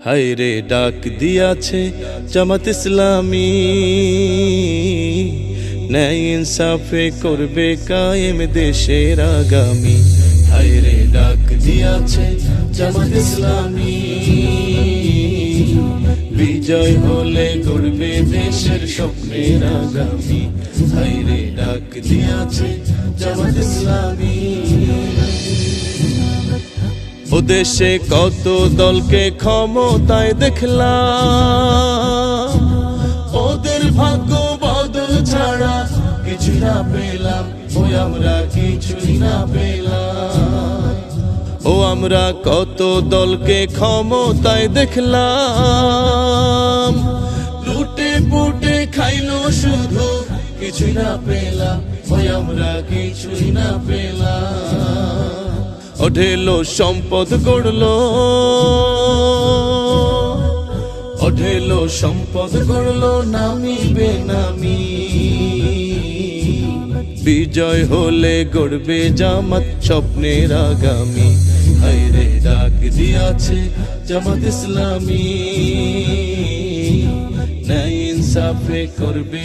হায় রে ডাক দিয়াছে জামাত ইসলামী, ন্যায় ইনসাফে করবে কায়েম দেশের আগামী। হায় রে ডাক দিয়াছে জামাত ইসলামী, বিজয় হলে গড়বে দেশের স্বপ্নের আগামী। হায় রে ডাক দিয়াছে জামাত ইসলামী। ও দেশে কত দলকে ক্ষমতায় দেখলাম, ওদের ভাগ্য বদল ছাড়া কিছু না পেলাম, ওই আমরা কিছুই না পেলাম। ও আমরা কত দলকে ক্ষমতায় দেখলাম, লুটে পুটে খাইলো শুধু, কিছুই না পেলাম, ওই আমরা কিছুই না পেলাম। ও ঢেলো সম্পদ গড়লো, ও ঢেলো সম্পদ গড়লো নামি বেনামি। বিজয় হলে গড়বে জামাত স্বপ্নের আগামী। হায় রে ডাক দিয়াছে জামাত ইসলামী, ন্যায় ইনসাফে করবে